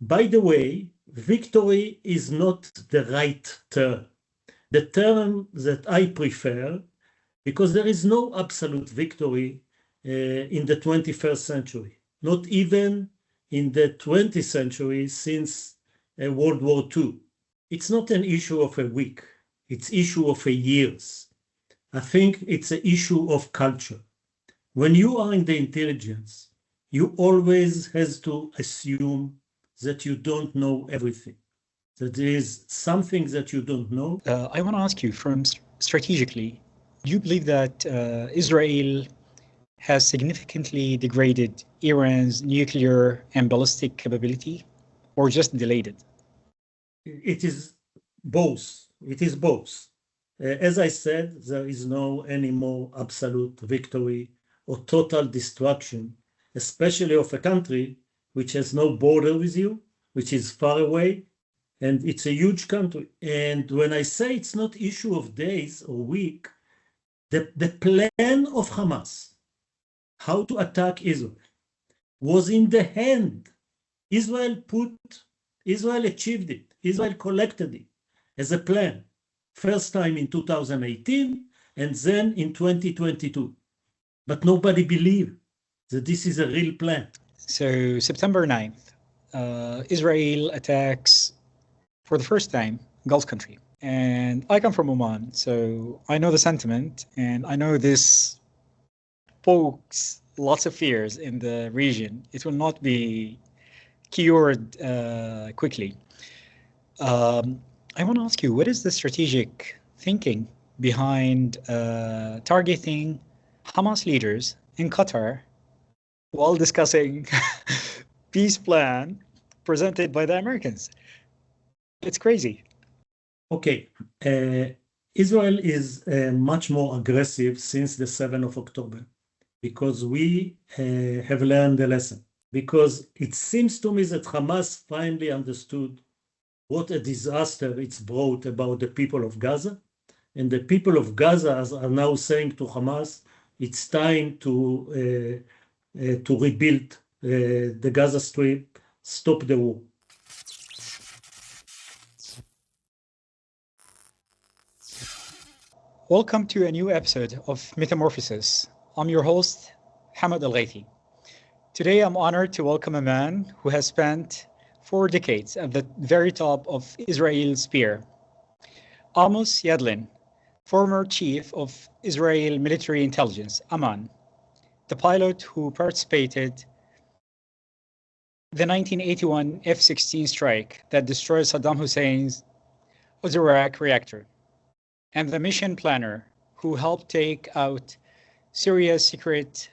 By the way, victory is not the right term. The term that I prefer, because there is no absolute victory in the 21st century, not even in the 20th century since World War II. It's not an issue of a week, it's issue of a years. I think it's an issue of culture. When you are in the intelligence, you always has to assume that you don't know everything, that there is something that you don't know. I want to ask you, from strategically, do you believe that Israel has significantly degraded Iran's nuclear and ballistic capability, or just delayed it? It is both. It is both. As I said, there is no any more absolute victory or total destruction, especially of a country which has no border with you, which is far away, and it's a huge country. And when I say it's not issue of days or week, the plan of Hamas, how to attack Israel, was in the hand. Israel achieved it. Israel collected it as a plan. First time in 2018 and then in 2022. But nobody believed that this is a real plan. So September 9th, Israel attacks for the first time Gulf country. And I come from Oman, so I know the sentiment, and I know this pokes lots of fears in the region. It will not be cured quickly. I want to ask you, what is the strategic thinking behind targeting Hamas leaders in Qatar while discussing peace plan presented by the Americans? It's crazy. Okay, Israel is much more aggressive since the 7th of October because we have learned the lesson. Because it seems to me that Hamas finally understood what a disaster it's brought about the people of Gaza. And the people of Gaza are now saying to Hamas, it's time to rebuild the Gaza Strip, stop the war. Welcome to a new episode of Metamorphosis. I'm your host, Hamed Al Ghaithi. Today, I'm honored to welcome a man who has spent 4 decades at the very top of Israel's spear. Amos Yadlin, former chief of Israel military intelligence, Amman, the pilot who participated the 1981 F-16 strike that destroyed Saddam Hussein's Iraq reactor, and the mission planner who helped take out Syria's secret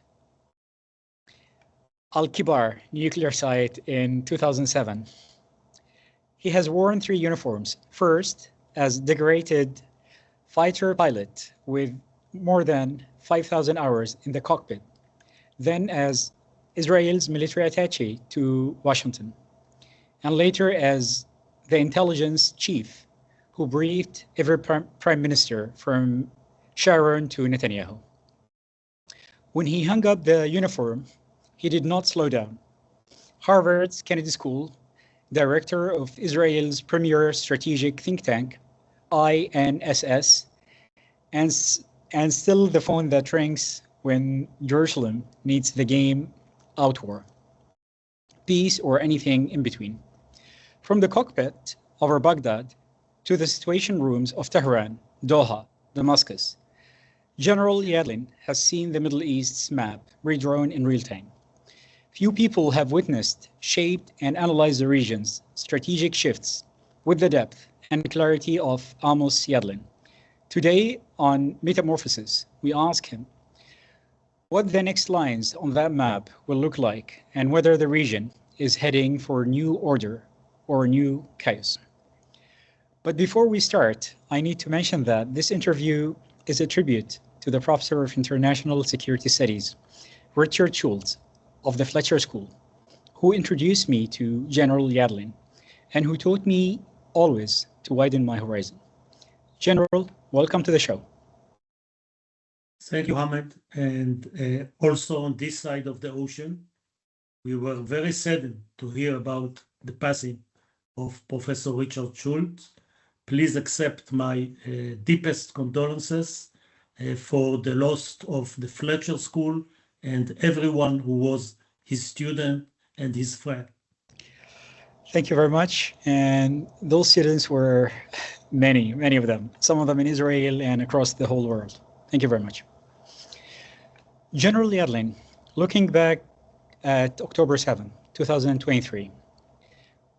Al-Kibar nuclear site in 2007. He has worn 3 uniforms. First, as decorated fighter pilot with more than 5,000 hours in the cockpit. Then as Israel's military attaché to Washington. And later as the intelligence chief who briefed every prime minister from Sharon to Netanyahu. When he hung up the uniform, he did not slow down. Harvard's Kennedy School, director of Israel's premier strategic think tank, INSS, and still the phone that rings when Jerusalem needs the game out war, peace or anything in between. From the cockpit over Baghdad to the situation rooms of Tehran, Doha, Damascus, General Yadlin has seen the Middle East's map redrawn in real time. Few people have witnessed, shaped, and analyzed the region's strategic shifts with the depth and clarity of Amos Yadlin. Today on Metamorphosis, we ask him what the next lines on that map will look like and whether the region is heading for new order or new chaos. But before we start, I need to mention that this interview is a tribute to the Professor of International Security Studies, Richard Schultz of the Fletcher School, who introduced me to General Yadlin and who taught me always to widen my horizon. General, welcome to the show. Thank you, Hamed. And also on this side of the ocean, we were very saddened to hear about the passing of Professor Richard Schultz. Please accept my deepest condolences for the loss of the Fletcher School and everyone who was his student and his friend. Thank you very much. And those students were many, many of them, some of them in Israel and across the whole world. Thank you very much. General Yadlin, looking back at October 7, 2023,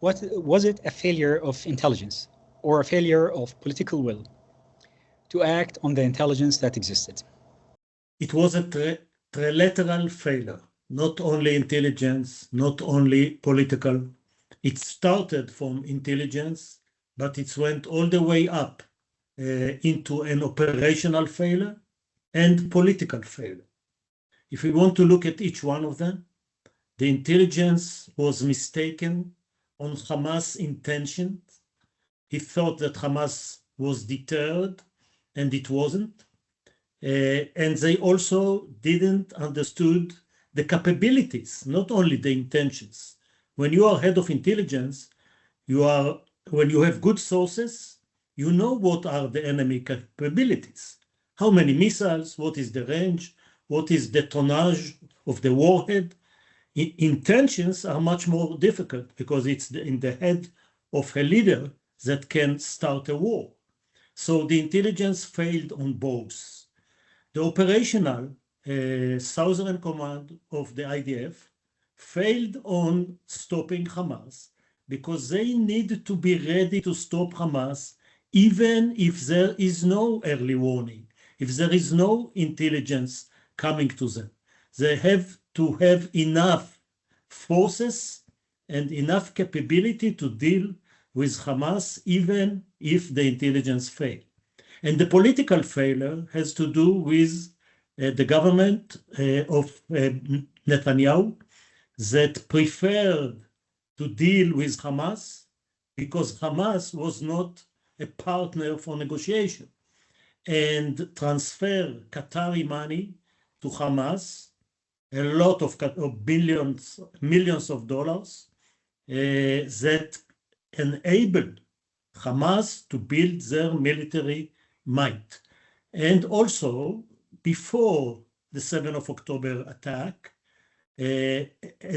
was it a failure of intelligence or a failure of political will to act on the intelligence that existed? It was a trilateral failure, not only intelligence, not only political. It started from intelligence, but it went all the way up into an operational failure and political failure. If we want to look at each one of them, the intelligence was mistaken on Hamas' intentions. He thought that Hamas was deterred, and it wasn't. And they also didn't understood the capabilities, not only the intentions. When you are head of intelligence, when you have good sources, you know what are the enemy capabilities. How many missiles, what is the range, what is the tonnage of the warhead. Intentions are much more difficult because it's in the head of a leader that can start a war. So the intelligence failed on both. The operational Southern Command of the IDF failed on stopping Hamas because they need to be ready to stop Hamas even if there is no early warning, if there is no intelligence coming to them. They have to have enough forces and enough capability to deal with Hamas even if the intelligence fails. And the political failure has to do with the government of Netanyahu that preferred to deal with Hamas because Hamas was not a partner for negotiation, and transfer Qatari money to Hamas, a lot of millions of dollars that enabled Hamas to build their military might. And also, before the 7th of October attack, a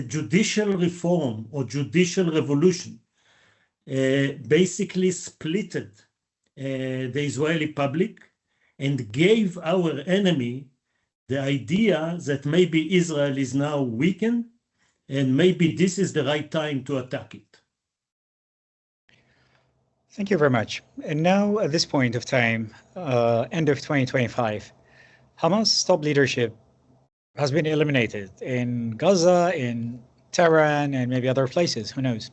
judicial reform or judicial revolution basically splitted the Israeli public and gave our enemy the idea that maybe Israel is now weakened and maybe this is the right time to attack it. Thank you very much. And now at this point of time, end of 2025, Hamas top leadership has been eliminated in Gaza, in Tehran, and maybe other places, who knows?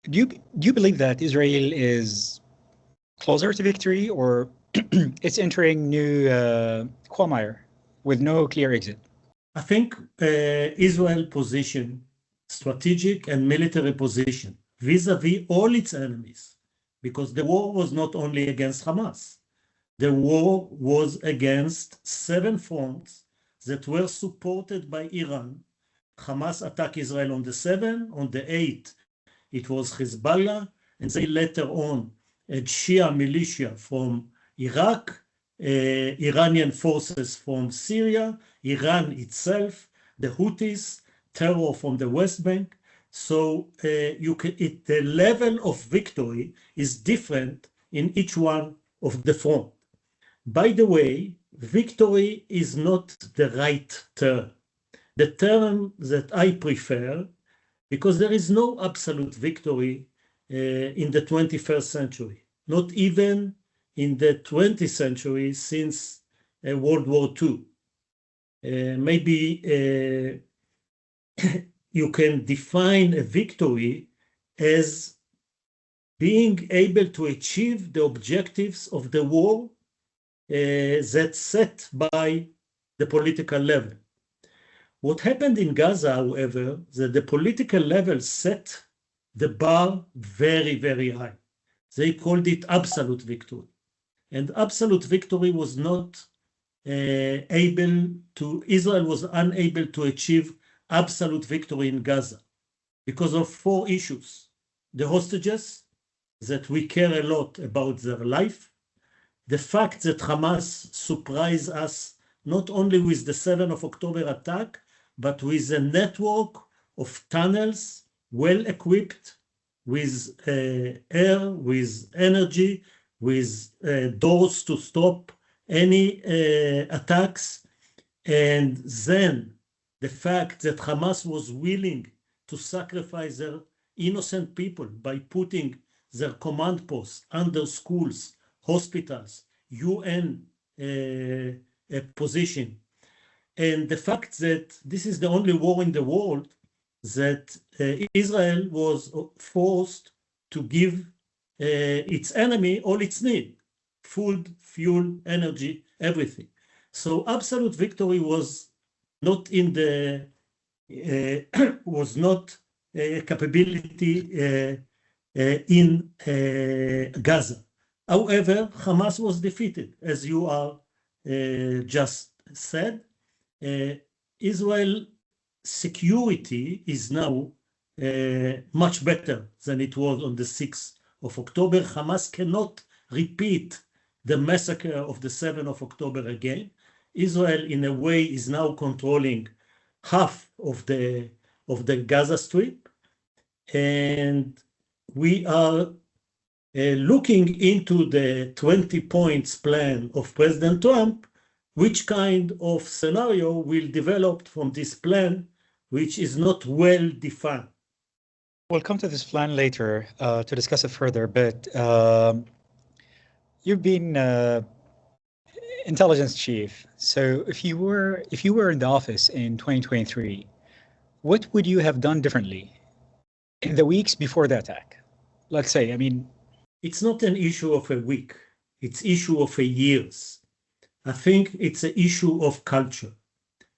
Do you believe that Israel is closer to victory, or it's entering new quagmire with no clear exit? I think Israel position, strategic and military position, vis-a-vis all its enemies, because the war was not only against Hamas. The war was against 7 fronts that were supported by Iran. Hamas attacked Israel on the 7th, on the 8th, it was Hezbollah, and they later on had Shia militia from Iraq, Iranian forces from Syria, Iran itself, the Houthis, terror from the West Bank. So the level of victory is different in each one of the front. By the way, victory is not the right term. The term that I prefer, because there is no absolute victory in the 21st century, not even in the 20th century since World War II. Maybe you can define a victory as being able to achieve the objectives of the war that's set by the political level. What happened in Gaza, however, that the political level set the bar very, very high. They called it absolute victory. And absolute victory was not Israel was unable to achieve absolute victory in Gaza. because of four issues. The hostages, that we care a lot about their life. The fact that Hamas surprised us not only with the 7th of October attack, but with a network of tunnels well equipped with air, with energy, with doors to stop any attacks. And then the fact that Hamas was willing to sacrifice their innocent people by putting their command posts under schools, hospitals, UN position. And the fact that this is the only war in the world that Israel was forced to give its enemy all its need: food, fuel, energy, everything. So absolute victory was not in the was not a capability in Gaza. However, Hamas was defeated, as you are just said. Israel security is now much better than it was on the 6th of October. Hamas cannot repeat the massacre of the 7th of October again. Israel, in a way, is now controlling half of the Gaza Strip, and we are looking into the 20 points plan of President Trump, which kind of scenario will develop from this plan, which is not well defined. We'll come to this plan later to discuss it further, but you've been intelligence chief. So if you were in the office in 2023, what would you have done differently in the weeks before the attack? Let's say, I mean, it's not an issue of a week. It's issue of a years. I think it's an issue of culture.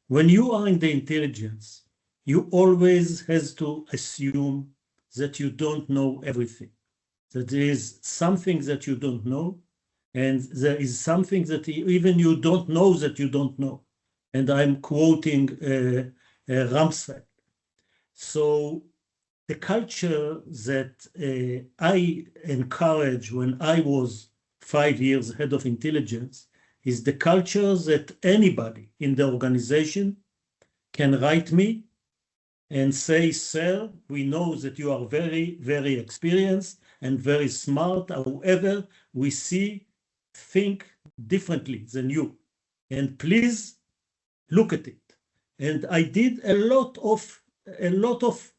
When you are in the intelligence, you always has to assume that you don't know everything, that there is something that you don't know, and there is something that even you don't know that you don't know. And I'm quoting Rumsfeld. So the culture that I encouraged when I was 5 years head of intelligence is the culture that anybody in the organization can write me and say, sir, we know that you are very, very experienced and very smart. However, we think differently than you. And please look at it. And I did a lot of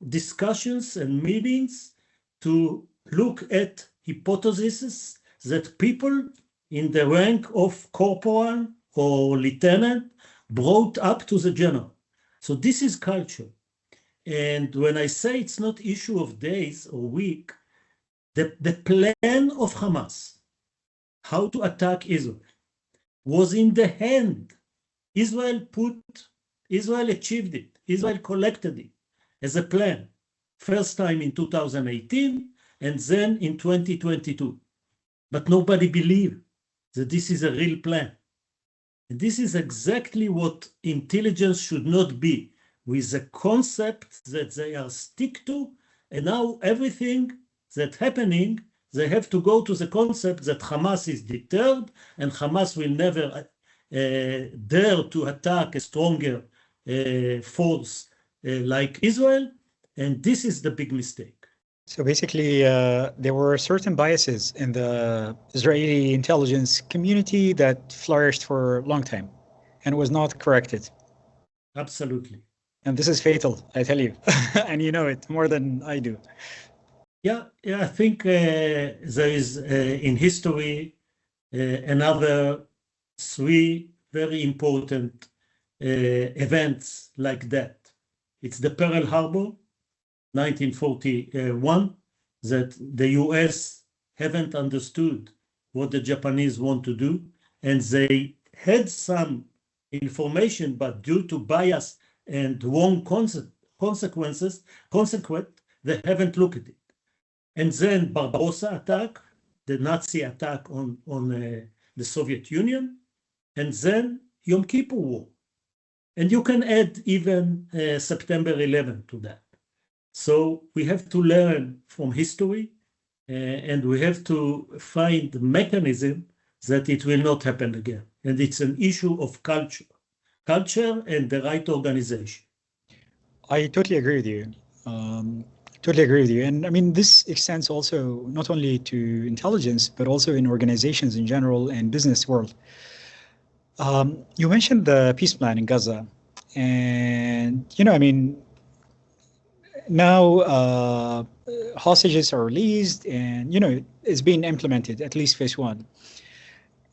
discussions and meetings to look at hypotheses that people in the rank of corporal or lieutenant brought up to the general. So this is culture. And when I say it's not issue of days or week, the plan of Hamas, how to attack Israel, was in the hand. Israel achieved it. Israel collected it as a plan. First time in 2018 and then in 2022. But nobody believed that this is a real plan. And this is exactly what intelligence should not be, with a concept that they are stick to, and now everything that's happening, they have to go to the concept that Hamas is deterred and Hamas will never dare to attack a stronger force like Israel, and this is the big mistake. So basically, there were certain biases in the Israeli intelligence community that flourished for a long time and was not corrected. Absolutely. And this is fatal, I tell you, and you know it more than I do. Yeah, I think there is in history another 3 very important events like that. It's the Pearl Harbor, 1941, that the US haven't understood what the Japanese want to do, and they had some information, but due to bias and wrong consequent, they haven't looked at it. And then Barbarossa attack, the Nazi attack on the Soviet Union, and then Yom Kippur War. And you can add even September 11 to that. So we have to learn from history, and we have to find the mechanism that it will not happen again. And it's an issue of culture and the right organization. I totally agree with you. Totally agree with you. And I mean, this extends also not only to intelligence, but also in organizations in general and business world. You mentioned the peace plan in Gaza. And, I mean, now hostages are released and, it's being implemented, at least phase one.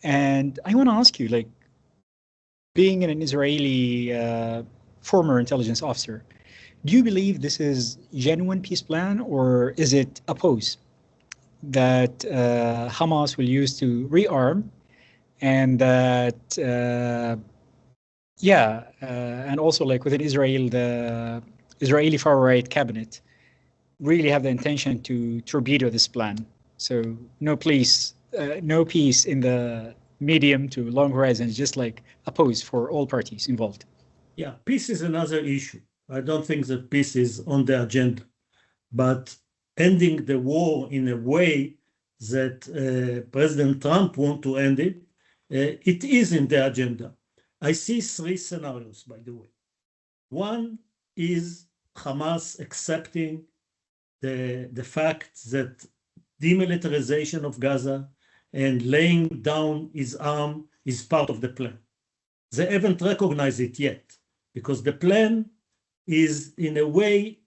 And I want to ask you, like, being an Israeli former intelligence officer, do you believe this is genuine peace plan, or is it a pose that Hamas will use to rearm, and that and also like within Israel, the Israeli far-right cabinet really have the intention to torpedo this plan? So no peace in the medium to long horizon, just like a pose for all parties involved. Yeah, peace is another issue. I don't think that peace is on the agenda, but ending the war in a way that President Trump wants to end it, it is in the agenda. I see three scenarios, by the way. One is Hamas accepting the fact that demilitarization of Gaza and laying down his arm is part of the plan. They haven't recognized it yet, because the plan is in a way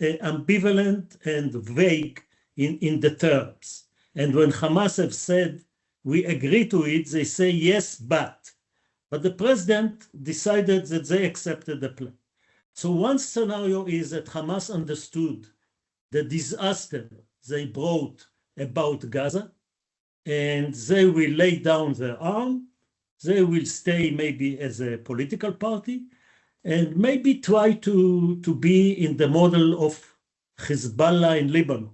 ambivalent and vague in the terms. And when Hamas have said, we agree to it, they say yes, but the president decided that they accepted the plan. So one scenario is that Hamas understood the disaster they brought about Gaza, and they will lay down their arm. They will stay maybe as a political party, and maybe try to be in the model of Hezbollah in Lebanon,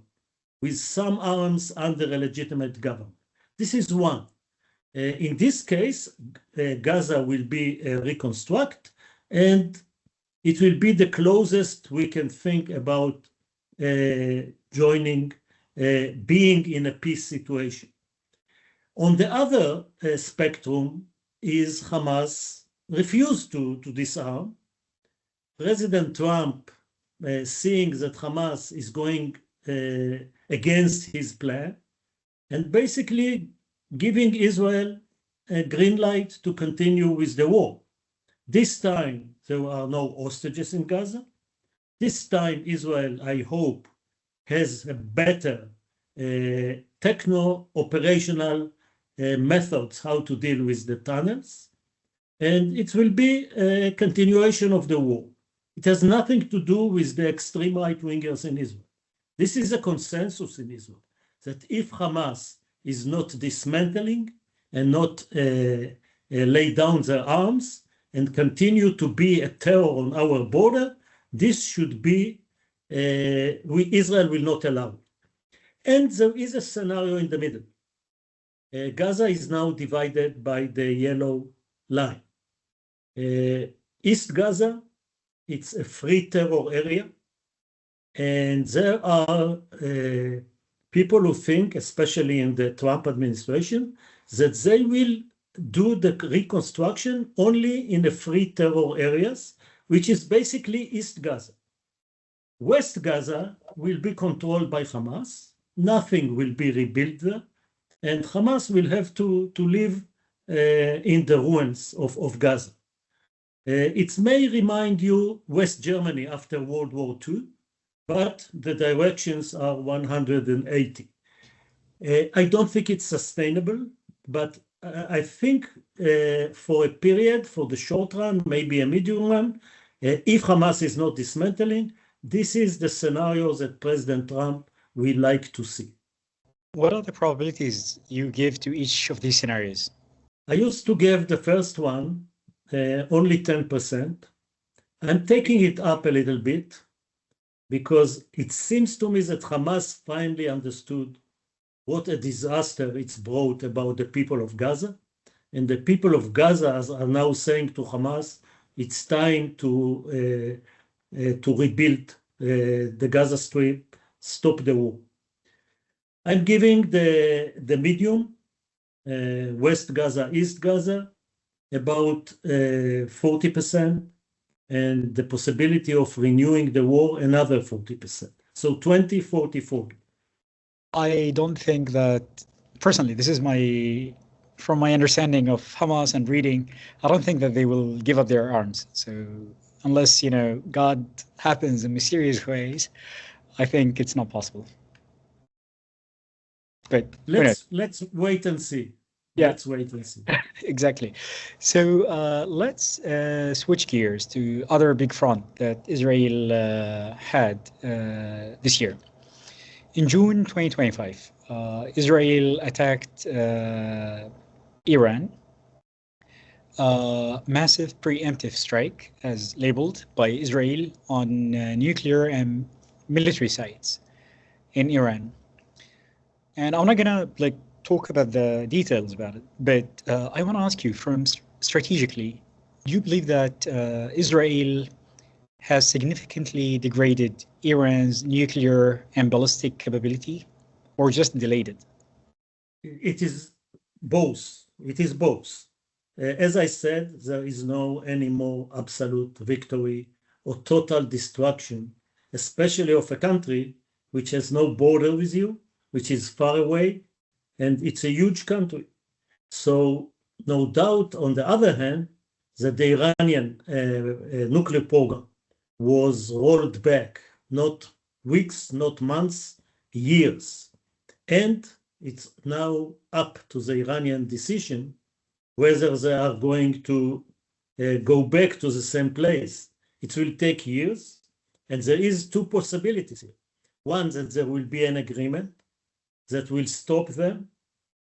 with some arms under a legitimate government. This is one. In this case, Gaza will be reconstructed, and it will be the closest we can think about joining, being in a peace situation. On the other spectrum is Hamas refused to disarm. President Trump, seeing that Hamas is going against his plan, and basically giving Israel a green light to continue with the war. This time, there are no hostages in Gaza. This time, Israel, I hope, has a better techno-operational methods how to deal with the tunnels, and it will be a continuation of the war. It has nothing to do with the extreme right-wingers in Israel. This is a consensus in Israel, that if Hamas is not dismantling and not lay down their arms and continue to be a terror on our border, this should be, Israel will not allow. And there is a scenario in the middle. Gaza is now divided by the yellow line. East Gaza, it's a free terror area, and there are people who think, especially in the Trump administration, that they will do the reconstruction only in the free terror areas, which is basically East Gaza. West Gaza will be controlled by Hamas. Nothing will be rebuilt there, and Hamas will have to live in the ruins of Gaza. It may remind you West Germany after World War II, but the directions are 180. I don't think it's sustainable, but I think for a period, for the short run, maybe a medium run, if Hamas is not dismantling, this is the scenario that President Trump will like to see. What are the probabilities you give to each of these scenarios? I used to give the first one only 10%. I'm taking it up a little bit because it seems to me that Hamas finally understood what a disaster it's brought about the people of Gaza. And the people of Gaza are now saying to Hamas, it's time to rebuild the Gaza Strip, stop the war. I'm giving the medium, West Gaza, East Gaza, about 40%, and the possibility of renewing the war another 40%. So 20, 40, 40. I don't think that, personally, this is from my understanding of Hamas and reading, I don't think that they will give up their arms. So unless, God happens in mysterious ways, I think it's not possible. But let's wait and see. Yeah. Let's wait and see. Exactly. So let's switch gears to other big front that Israel had this year. In June 2025, Israel attacked Iran. Massive preemptive strike, as labeled by Israel, on nuclear and military sites in Iran. And I'm not gonna talk about the details about it, but I want to ask you, from strategically, do you believe that Israel has significantly degraded Iran's nuclear and ballistic capability, or just delayed it? It is both. It is both. As I said, there is no any more absolute victory or total destruction, especially of a country which has no border with you, which is far away, and it's a huge country. So no doubt, on the other hand, that the Iranian nuclear program was rolled back, not weeks, not months, years. And it's now up to the Iranian decision whether they are going to go back to the same place. It will take years, and there is two possibilities here. One, that there will be an agreement that will stop them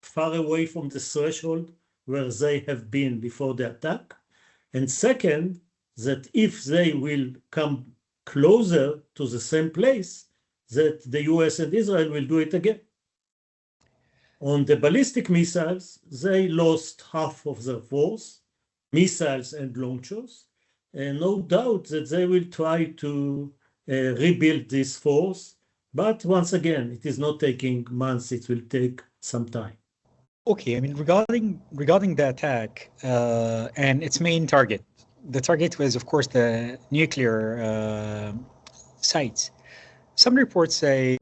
far away from the threshold where they have been before the attack. And second, that if they will come closer to the same place, that the US and Israel will do it again. On the ballistic missiles, they lost half of their force, missiles and launchers, and no doubt that they will try to rebuild this force. But once again, it is not taking months, it will take some time. Okay, I mean, regarding the attack and its main target, the target was, of course, the nuclear sites. Some reports say,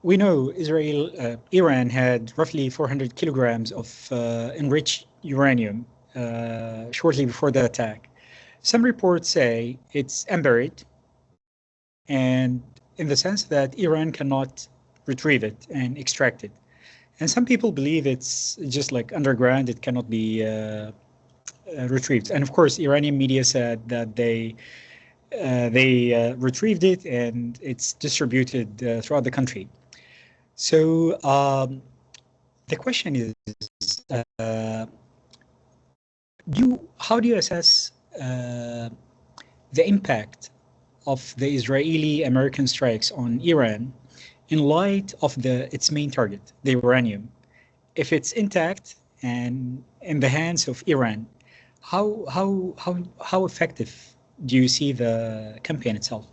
we know Iran had roughly 400 kilograms of enriched uranium shortly before the attack. Some reports say it's unburied, and in the sense that Iran cannot retrieve it and extract it. And some people believe it's just underground, it cannot be retrieved. And of course, Iranian media said that they retrieved it and it's distributed throughout the country. So the question is, how do you assess the impact of the Israeli-American strikes on Iran in light of its main target, the uranium? If it's intact and in the hands of Iran, how effective do you see the campaign itself?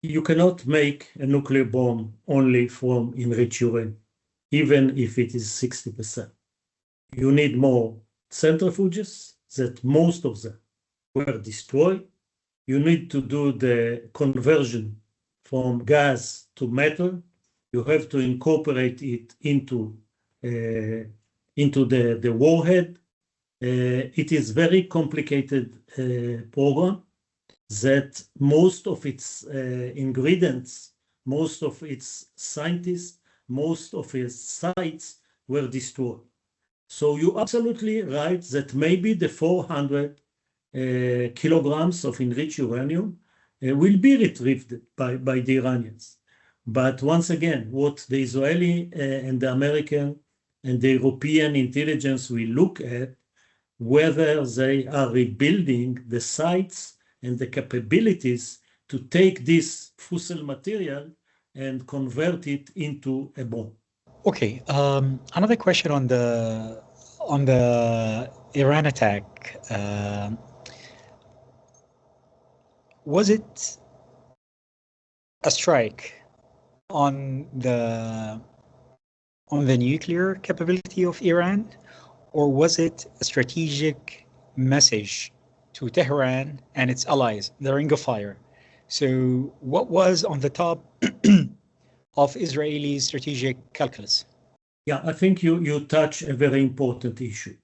You cannot make a nuclear bomb only from enriched uranium, even if it is 60%. You need more centrifuges, that most of them were destroyed. You need to do the conversion from gas to metal. You have to incorporate it into the warhead. It is very complicated program that most of its ingredients, most of its scientists, most of its sites were destroyed. So you're absolutely right that maybe the 400 kilograms of enriched uranium will be retrieved by the Iranians. But once again, what the Israeli and the American and the European intelligence will look at, whether they are rebuilding the sites and the capabilities to take this fossil material and convert it into a bomb. Okay, another question on the Iran attack. was it a strike on the nuclear capability of Iran, or was it a strategic message to Tehran and its allies, the Ring of Fire? So what was on the top of Israeli strategic calculus? Yeah, I think you touch a very important issue.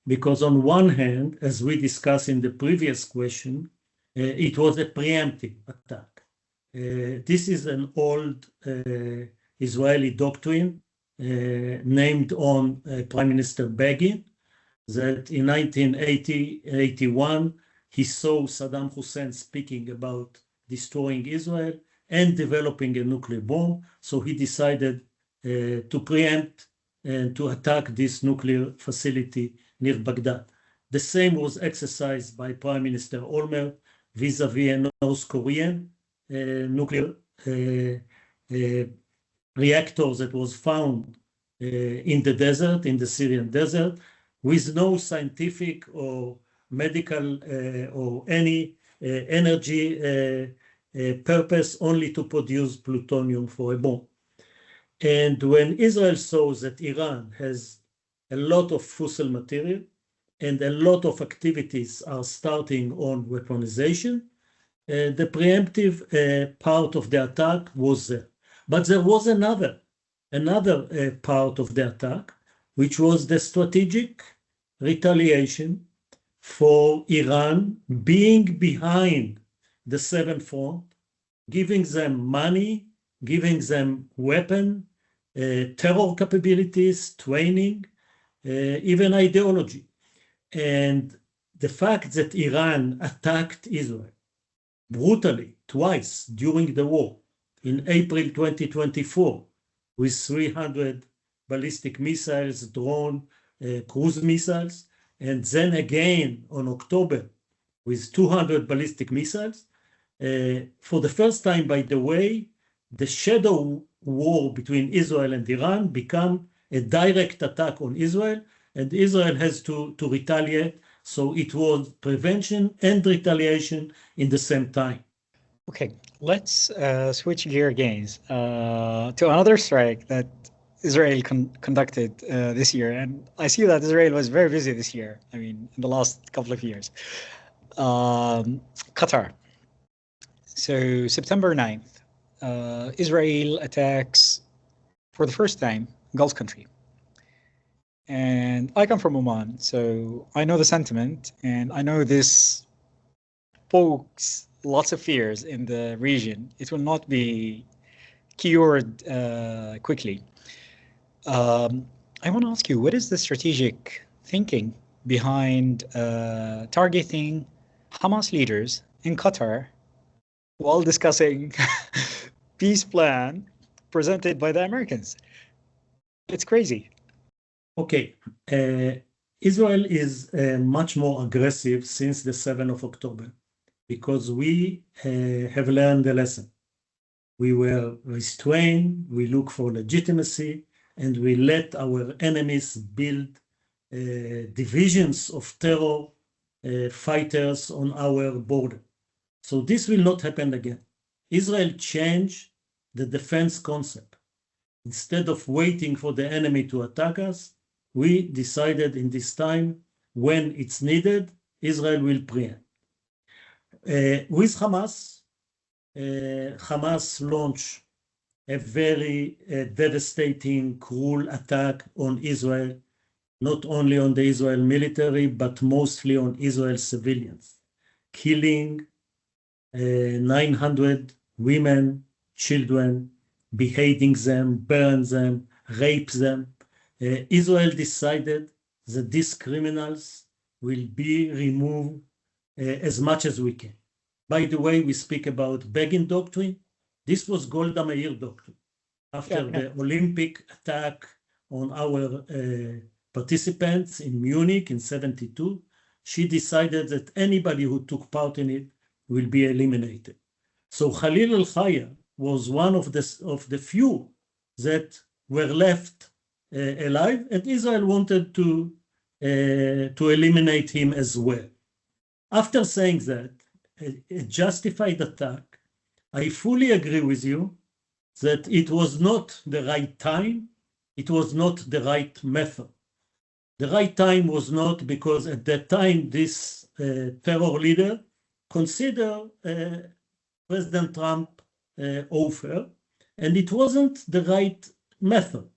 Because on one hand, as we discussed in the previous question, it was a preemptive attack. This is an old Israeli doctrine named on Prime Minister Begin, that in 1980-81, he saw Saddam Hussein speaking about destroying Israel and developing a nuclear bomb. So he decided to preempt and to attack this nuclear facility near Baghdad. The same was exercised by Prime Minister Olmert vis-a-vis a North Korean nuclear reactor that was found in the desert, in the Syrian desert, with no scientific or medical or any energy purpose, only to produce plutonium for a bomb. And when Israel saw that Iran has a lot of fossil material and a lot of activities are starting on weaponization, the preemptive part of the attack was there. But there was another part of the attack, which was the strategic retaliation for Iran being behind the Seventh Front, giving them money, giving them weapon, terror capabilities, training, even ideology. And the fact that Iran attacked Israel brutally twice during the war, in April 2024, with 300 ballistic missiles, drone, cruise missiles, and then again on October with 200 ballistic missiles. For the first time, by the way, the shadow war between Israel and Iran become a direct attack on Israel, and Israel has to retaliate. So it was prevention and retaliation in the same time. Okay, let's switch gear again to another strike that Israel conducted this year. And I see that Israel was very busy this year, I mean, in the last couple of years. Qatar. So September 9th, Israel attacks for the first time Gulf country. And I come from Oman, so I know the sentiment, and I know this pokes lots of fears in the region. It will not be cured quickly. I want to ask you, what is the strategic thinking behind targeting Hamas leaders in Qatar while discussing peace plan presented by the Americans? It's crazy. Okay, Israel is much more aggressive since the 7th of October because we have learned the lesson. We were restrained, we look for legitimacy, and we let our enemies build divisions of terror fighters on our border. So this will not happen again. Israel changed the defense concept. Instead of waiting for the enemy to attack us, we decided in this time, when it's needed, Israel will preempt. With Hamas, Hamas launched a very devastating, cruel attack on Israel, not only on the Israel military, but mostly on Israel civilians, killing 900 women, children, beheading them, burn them, rape them. Israel decided that these criminals will be removed as much as we can. By the way, we speak about Begin doctrine. This was Golda Meir doctrine. After the Olympic attack on our participants in Munich in 1972, she decided that anybody who took part in it will be eliminated. So Khalil al-Khaya was one of the few that were left alive, and Israel wanted to eliminate him as well. After saying that, a justified attack. I fully agree with you that it was not the right time, it was not the right method. The right time was not because at that time this terror leader considered President Trump offer, and it wasn't the right method.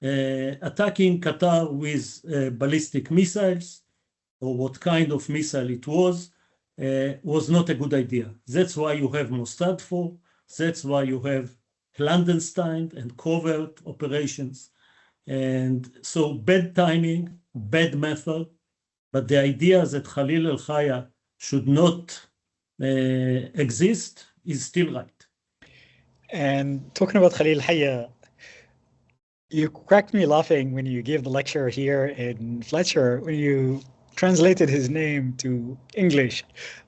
Attacking Qatar with ballistic missiles, or what kind of missile it was not a good idea. That's why you have Mossad for, that's why you have clandestine and covert operations. And so bad timing, bad method, but the idea that Khalil al-Khaya should not exist is still right. And talking about Khalil al-Khaya, you cracked me laughing when you gave the lecture here in Fletcher, when you translated his name to English,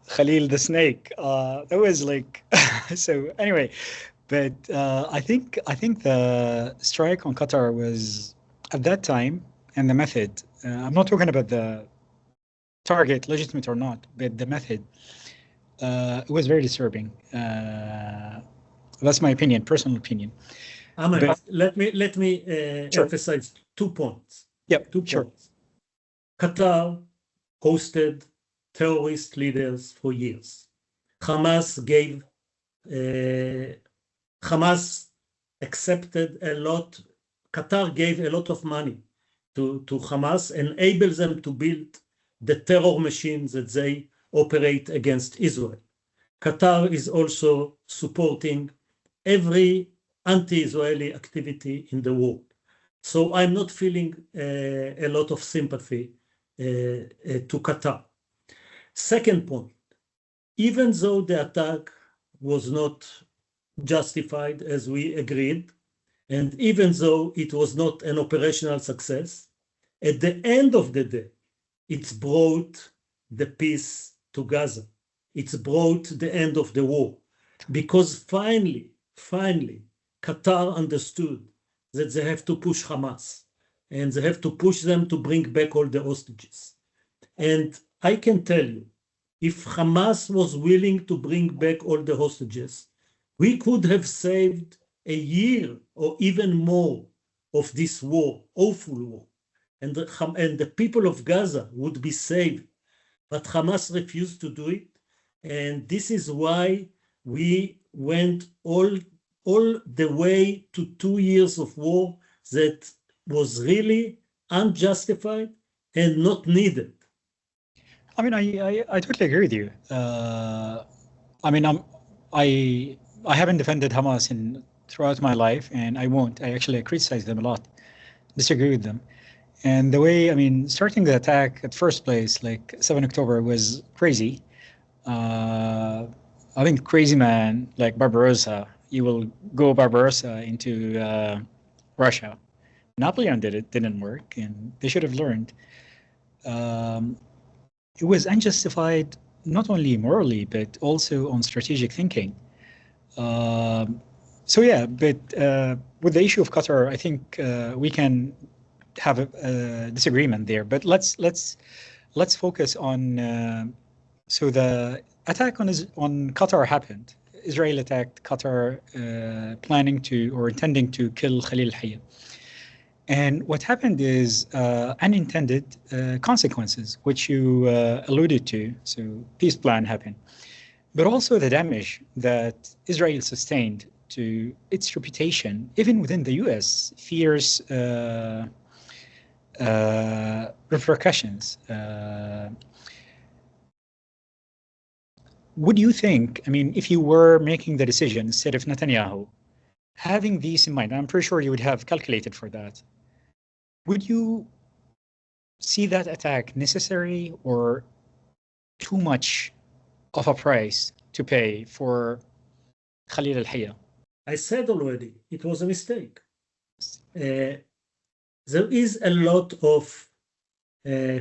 Khalil the Snake. That was like, so anyway, but I think the strike on Qatar was at that time, and the method, I'm not talking about the target, legitimate or not, but the method, it was very disturbing. That's my opinion, personal opinion. Ahmed, let me Sure. emphasize 2 points. Yep, Two sure. points. Qatar hosted terrorist leaders for years. Hamas accepted a lot. Qatar gave a lot of money to Hamas, enabled them to build the terror machines that they operate against Israel. Qatar is also supporting every anti-Israeli activity in the world. So I'm not feeling a lot of sympathy to Qatar. Second point, even though the attack was not justified as we agreed, and even though it was not an operational success, at the end of the day, it's brought the peace to Gaza. It's brought the end of the war. Because finally, Qatar understood that they have to push Hamas, and they have to push them to bring back all the hostages. And I can tell you, if Hamas was willing to bring back all the hostages, we could have saved a year or even more of this war, awful war. And the people of Gaza would be saved. But Hamas refused to do it. And this is why we went all the way to 2 years of war that was really unjustified and not needed. I mean, I totally agree with you. I mean, I haven't defended Hamas throughout my life, and I won't. I actually criticize them a lot, disagree with them. And the way, I mean, starting the attack at first place, like 7 October, was crazy. I think crazy man like Barbarossa, you will go Barbarossa into Russia. Napoleon did it, didn't work, and they should have learned. It was unjustified, not only morally, but also on strategic thinking. So yeah, but with the issue of Qatar, I think we can have a disagreement there. But let's focus on. So the attack on Qatar happened. Israel attacked Qatar, planning to or intending to kill Khalil al-Khaya. And what happened is unintended consequences, which you alluded to. So peace plan happened, but also the damage that Israel sustained to its reputation, even within the U.S., fierce repercussions. Would you think, I mean, if you were making the decision instead of Netanyahu, having these in mind, I'm pretty sure you would have calculated for that, would you see that attack necessary or too much of a price to pay for Khalil al-Khaya? I said already, it was a mistake. There is a lot of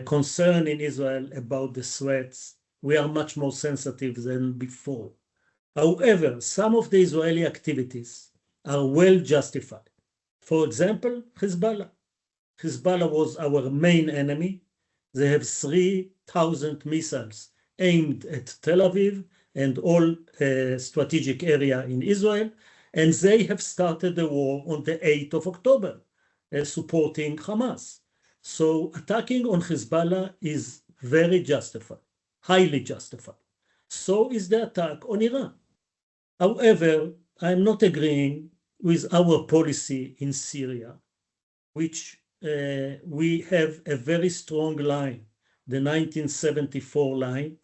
concern in Israel about the threats. We are much more sensitive than before. However, some of the Israeli activities are well justified. For example, Hezbollah. Hezbollah was our main enemy. They have 3,000 missiles aimed at Tel Aviv and all strategic area in Israel. And they have started the war on the 8th of October, supporting Hamas. So attacking on Hezbollah is very justified, highly justified. So is the attack on Iran. However, I'm not agreeing with our policy in Syria, which we have a very strong line, the 1974 line,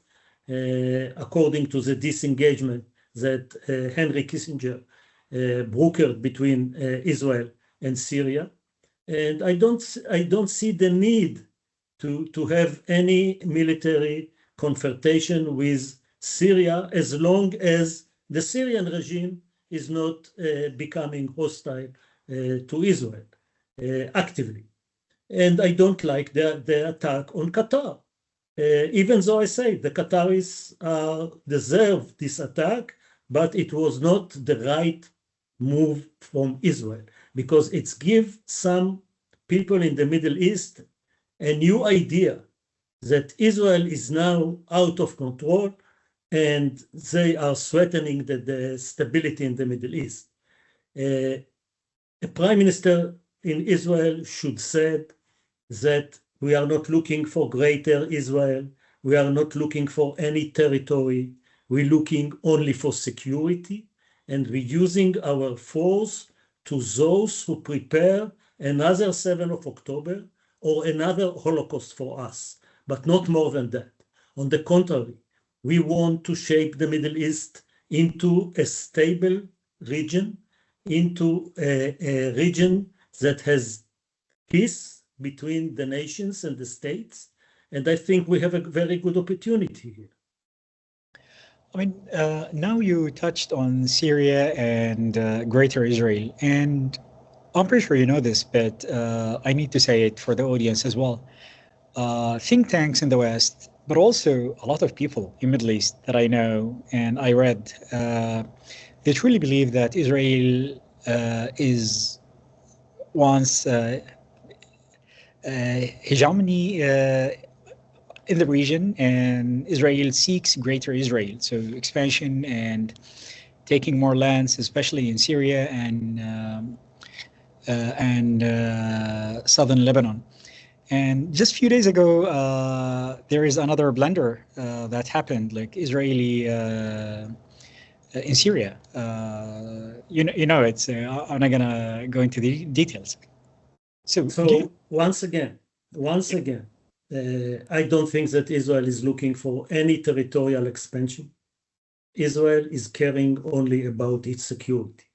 according to the disengagement that Henry Kissinger brokered between Israel and Syria. And I don't see the need to have any military confrontation with Syria as long as the Syrian regime is not becoming hostile to Israel actively. And I don't like the attack on Qatar. Even though I say the Qataris deserve this attack, but it was not the right move from Israel, because it's give some people in the Middle East a new idea that Israel is now out of control and they are threatening the stability in the Middle East. A prime minister in Israel should say that we are not looking for greater Israel. We are not looking for any territory. We're looking only for security, and we're using our force to those who prepare another 7th of October or another Holocaust for us, but not more than that. On the contrary, we want to shape the Middle East into a stable region, into a region that has peace between the nations and the states. And I think we have a very good opportunity here. I mean, now you touched on Syria and Greater Israel, and I'm pretty sure you know this, but I need to say it for the audience as well. Think tanks in the West, but also a lot of people in Middle East that I know and I read, they truly believe that Israel wants hegemony in the region, and Israel seeks Greater Israel, so expansion and taking more lands, especially in Syria and southern Lebanon. And just a few days ago, there is another blunder that happened, like Israeli in Syria. You know it's. I'm not gonna go into the details. So once again, I don't think that Israel is looking for any territorial expansion. Israel is caring only about its security.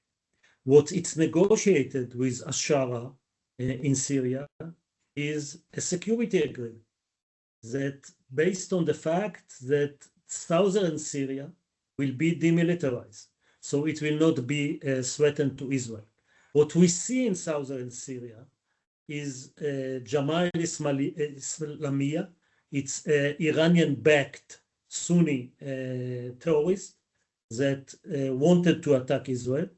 What it's negotiated with Ashara in Syria is a security agreement that, based on the fact that southern Syria will be demilitarized, so it will not be threatened to Israel. What we see in southern Syria is Jamal Islamiyah. It's Iranian-backed Sunni terrorist that wanted to attack Israel.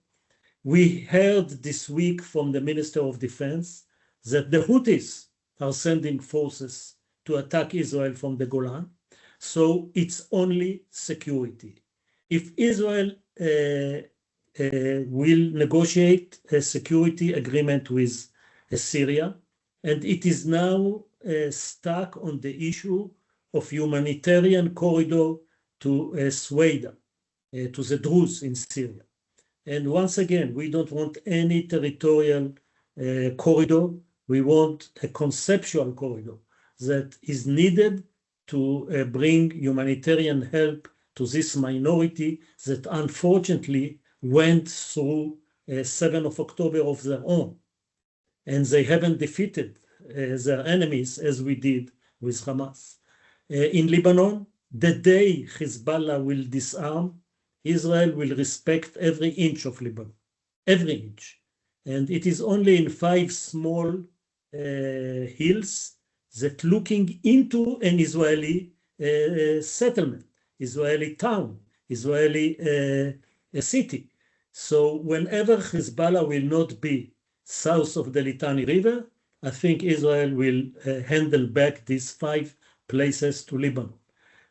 We heard this week from the Minister of Defense that the Houthis are sending forces to attack Israel from the Golan. So it's only security. If Israel will negotiate a security agreement with Syria, and it is now stuck on the issue of humanitarian corridor to Sweda, to the Druze in Syria. And once again, we don't want any territorial corridor. We want a conceptual corridor that is needed to bring humanitarian help to this minority that unfortunately went through 7th of October of their own. And they haven't defeated their enemies as we did with Hamas. In Lebanon, the day Hezbollah will disarm, Israel will respect every inch of Lebanon, every inch. And it is only in 5 small hills that looking into an Israeli settlement, Israeli town, Israeli city. So whenever Hezbollah will not be south of the Litani River, I think Israel will handle back these 5 places to Lebanon.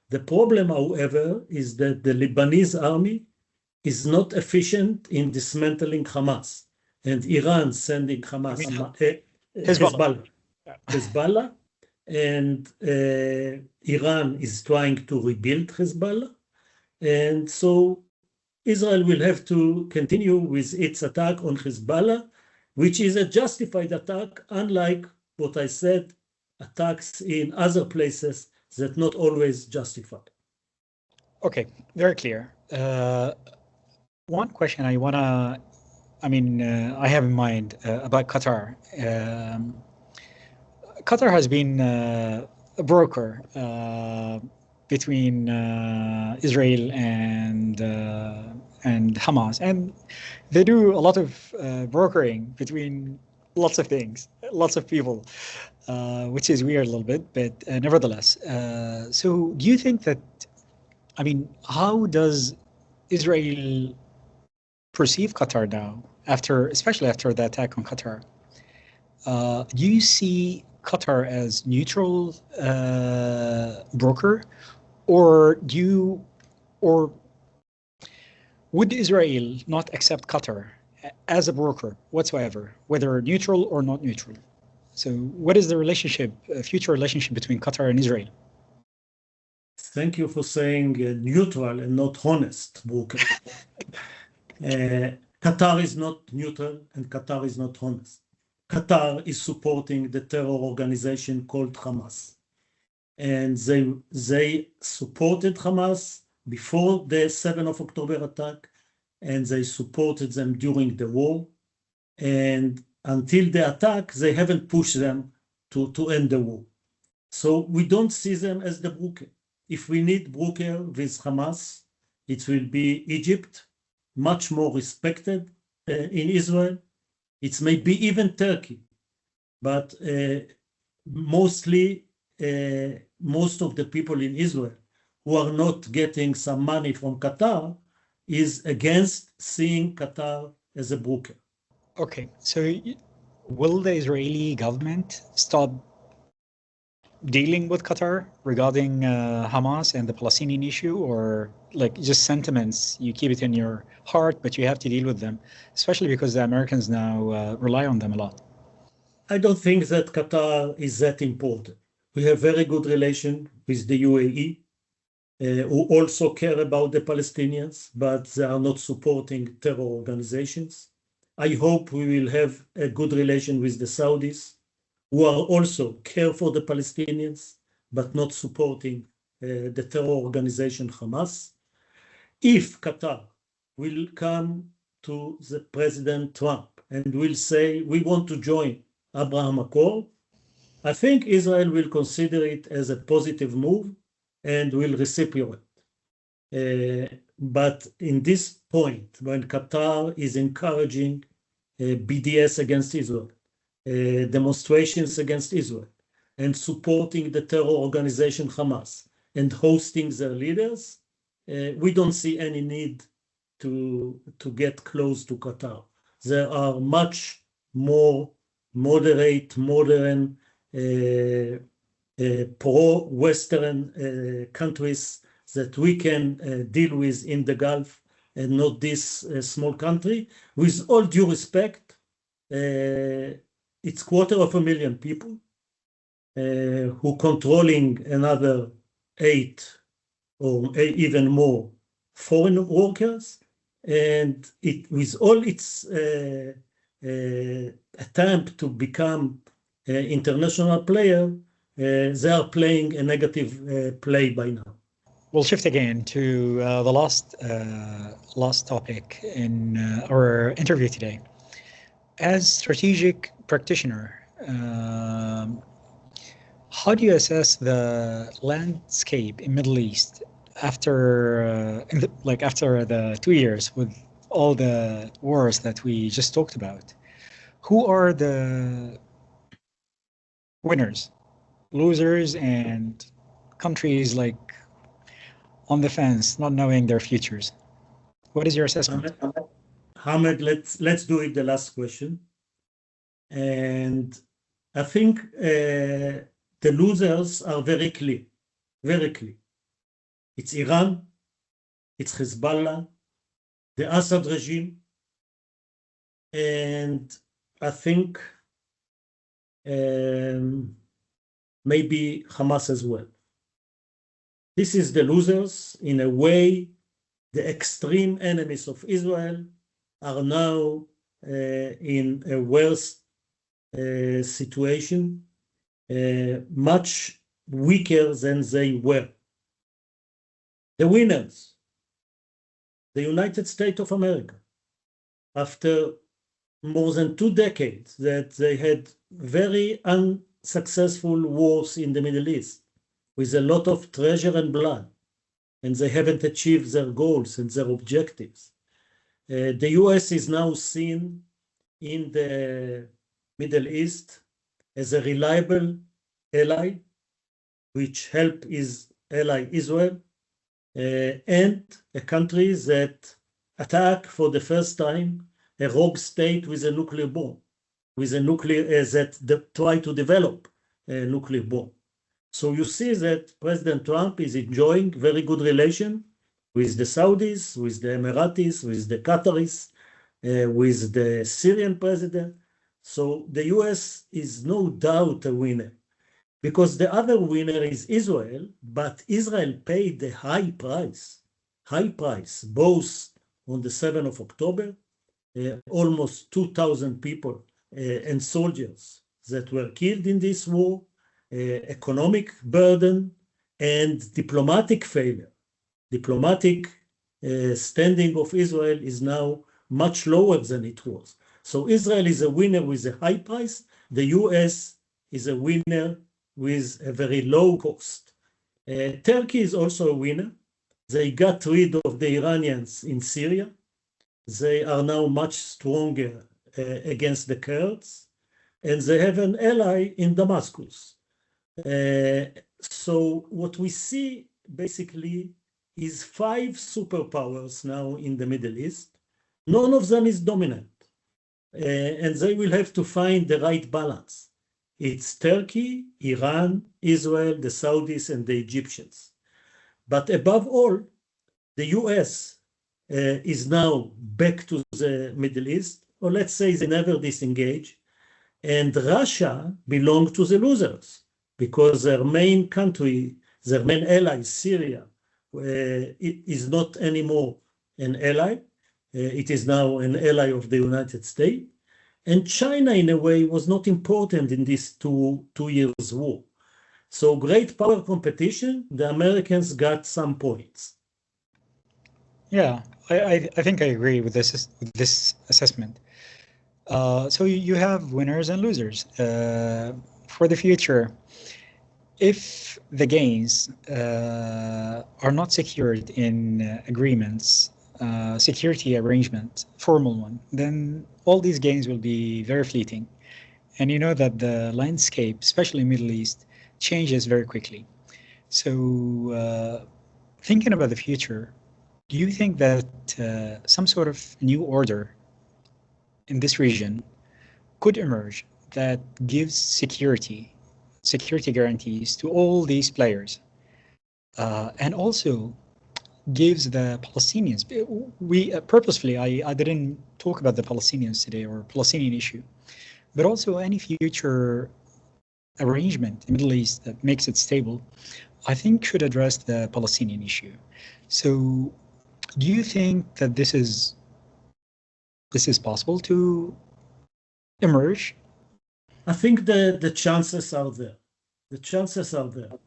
The problem, however, is that the Lebanese army is not efficient in dismantling Hamas, and Iran sending Hamas, Hezbollah. Hezbollah, and Iran is trying to rebuild Hezbollah, and so Israel will have to continue with its attack on Hezbollah, which is a justified attack, unlike what I said, attacks in other places that not always justified. Okay, very clear. One question I have in mind about Qatar. Qatar has been a broker between Israel and Hamas, and they do a lot of brokering between lots of things, lots of people, which is weird a little bit, but nevertheless. So do you think that, how does Israel perceive Qatar now, especially after the attack on Qatar? Do you see Qatar as neutral broker, or would Israel not accept Qatar as a broker whatsoever, whether neutral or not neutral? So what is the future relationship between Qatar and Israel? Thank you for saying neutral and not honest broker. Qatar is not neutral and Qatar is not honest. Qatar is supporting the terror organization called Hamas. And they supported Hamas before the 7th of October attack, and they supported them during the war. And until the attack, they haven't pushed them to end the war. So we don't see them as the broker. If we need broker with Hamas, it will be Egypt, much more respected in Israel. It's maybe even Turkey, but mostly most of the people in Israel who are not getting some money from Qatar is against seeing Qatar as a broker. Okay, so will the Israeli government stop dealing with Qatar regarding Hamas and the Palestinian issue, or just sentiments, you keep it in your heart, but you have to deal with them, especially because the Americans now rely on them a lot? I don't think that Qatar is that important. We have very good relation with the UAE, who also care about the Palestinians, but they are not supporting terror organizations. I hope we will have a good relation with the Saudis, who are also care for the Palestinians, but not supporting the terror organization Hamas. If Qatar will come to the President Trump and will say, we want to join Abraham Accord, I think Israel will consider it as a positive move and will reciprocate. But in this point, when Qatar is encouraging BDS against Israel, demonstrations against Israel, and supporting the terror organization Hamas, and hosting their leaders, we don't see any need to get close to Qatar. There are much more moderate, modern, pro-Western countries that we can deal with in the Gulf, and not this small country. With all due respect, it's 250,000 people who controlling another 8 or even more foreign workers, and with all its attempt to become an international player, they are playing a negative play by now. We'll shift again to the last topic in our interview today. As strategic practitioner, how do you assess the landscape in Middle East after the 2 years with all the wars that we just talked about? Who are the winners, losers, and countries on the fence, not knowing their futures? What is your assessment? Hamed, let's do it the last question. And I think the losers are very clear, very clear. It's Iran, it's Hezbollah, the Assad regime, and I think maybe Hamas as well. This is the losers. In a way, the extreme enemies of Israel are now in a worse situation, much weaker than they were. The winners, the United States of America, after more than 2 decades that they had very unsuccessful wars in the Middle East with a lot of treasure and blood, and they haven't achieved their goals and their objectives. The US is now seen in the Middle East as a reliable ally, which helped his ally Israel, and a country that attacked for the first time a rogue state with a nuclear bomb, with a nuclear that tried to develop a nuclear bomb. So you see that President Trump is enjoying very good relation with the Saudis, with the Emiratis, with the Qataris, with the Syrian president. So the US is no doubt a winner, because the other winner is Israel, but Israel paid the high price, both on the 7th of October, almost 2,000 people and soldiers that were killed in this war, economic burden, and diplomatic failure. Diplomatic standing of Israel is now much lower than it was. So Israel is a winner with a high price. The US is a winner with a very low cost. Turkey is also a winner. They got rid of the Iranians in Syria. They are now much stronger against the Kurds, and they have an ally in Damascus. So what we see basically is 5 superpowers now in the Middle East. None of them is dominant, and they will have to find the right balance. It's Turkey, Iran, Israel, the Saudis, and the Egyptians. But above all, the US is now back to the Middle East, or let's say they never disengage, and Russia belongs to the losers, because their main country, their main ally, Syria, is not anymore an ally. It is now an ally of the United States. And China, in a way, was not important in this two years war. So great power competition, the Americans got some points. Yeah, I think I agree with this assessment. So you have winners and losers. For the future, if the gains are not secured in agreements, security arrangement, formal one, then all these gains will be very fleeting. And you know that the landscape, especially Middle East, changes very quickly. So thinking about the future, do you think that some sort of new order in this region could emerge that gives security guarantees to all these players, and also gives the Palestinians, we purposefully, I didn't talk about the Palestinians today or Palestinian issue, but also any future arrangement in the Middle East that makes it stable, I think should address the Palestinian issue. So do you think that this is possible to emerge? I think the chances are there. The chances are there.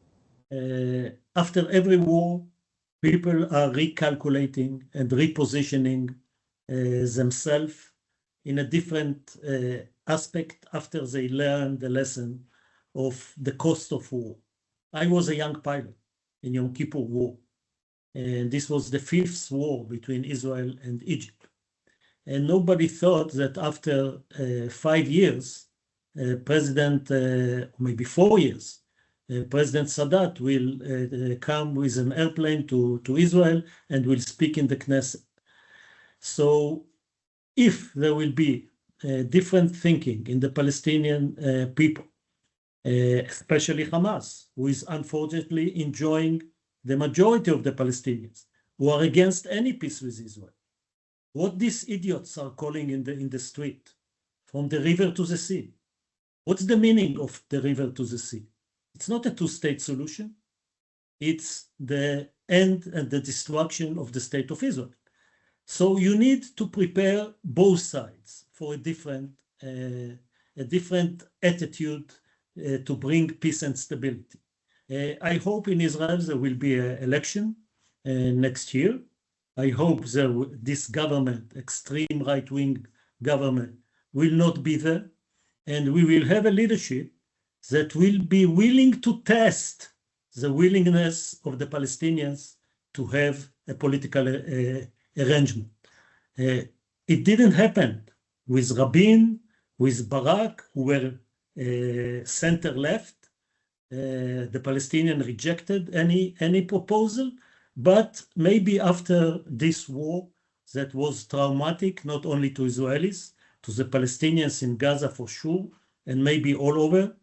After every war, people are recalculating and repositioning themselves in a different aspect after they learn the lesson of the cost of war. I was a young pilot in Yom Kippur War, and this was the 5th war between Israel and Egypt. And nobody thought that after 5 years, maybe 4 years, President Sadat will come with an airplane to Israel and will speak in the Knesset. So if there will be different thinking in the Palestinian people, especially Hamas, who is unfortunately enjoying the majority of the Palestinians who are against any peace with Israel. What these idiots are calling in the street, from the river to the sea. What's the meaning of the river to the sea? It's not a two-state solution. It's the end and the destruction of the state of Israel. So you need to prepare both sides for a different attitude to bring peace and stability. I hope in Israel there will be an election next year. I hope this government, extreme right-wing government, will not be there, and we will have a leadership that will be willing to test the willingness of the Palestinians to have a political arrangement. It didn't happen with Rabin, with Barak, who were center-left. The Palestinians rejected any proposal, but maybe after this war that was traumatic, not only to Israelis, to the Palestinians in Gaza for sure, and maybe all over,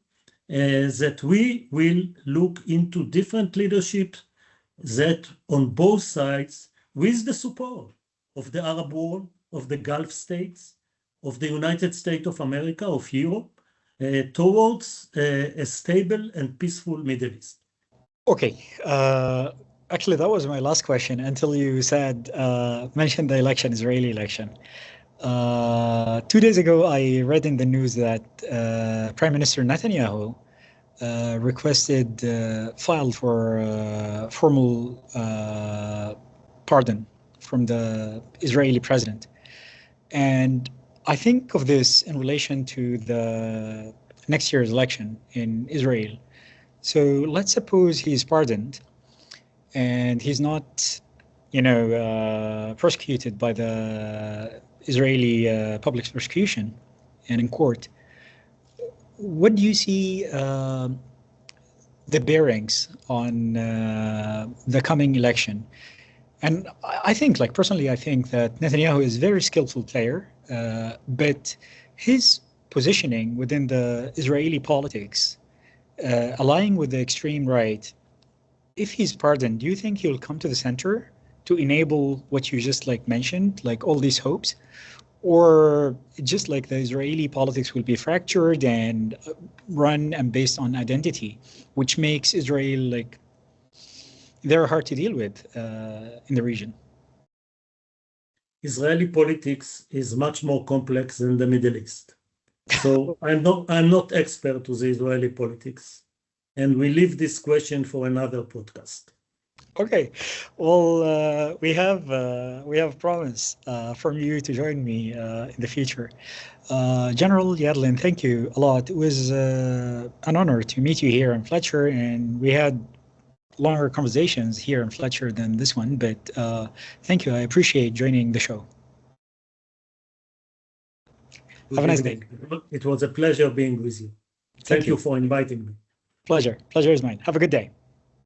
that we will look into different leadership that on both sides, with the support of the Arab world, of the Gulf states, of the United States of America, of Europe, towards a stable and peaceful Middle East. Okay. Actually, that was my last question until you said, mentioned the election, Israeli election. 2 days ago, I read in the news that Prime Minister Netanyahu filed for formal pardon from the Israeli president. And I think of this in relation to the next year's election in Israel. So let's suppose he's pardoned and he's not, prosecuted by the Israeli public prosecution and in court. What do you see the bearings on the coming election? And I think, personally, I think that Netanyahu is a very skillful player, but his positioning within the Israeli politics, aligning with the extreme right, if he's pardoned, do you think he'll come to the center to enable what you just mentioned, all these hopes? Or just the Israeli politics will be fractured and run and based on identity, which makes Israel they're hard to deal with in the region? Israeli politics is much more complex than the Middle East. So I'm not expert to the Israeli politics, and we leave this question for another podcast. Okay, well, we have promise from you to join me in the future. General Yadlin, thank you a lot. It was an honor to meet you here in Fletcher, and we had longer conversations here in Fletcher than this one, but thank you. I appreciate joining the show. Have a nice day. It was a pleasure being with you. Thank you for inviting me. Pleasure is mine. Have a good day.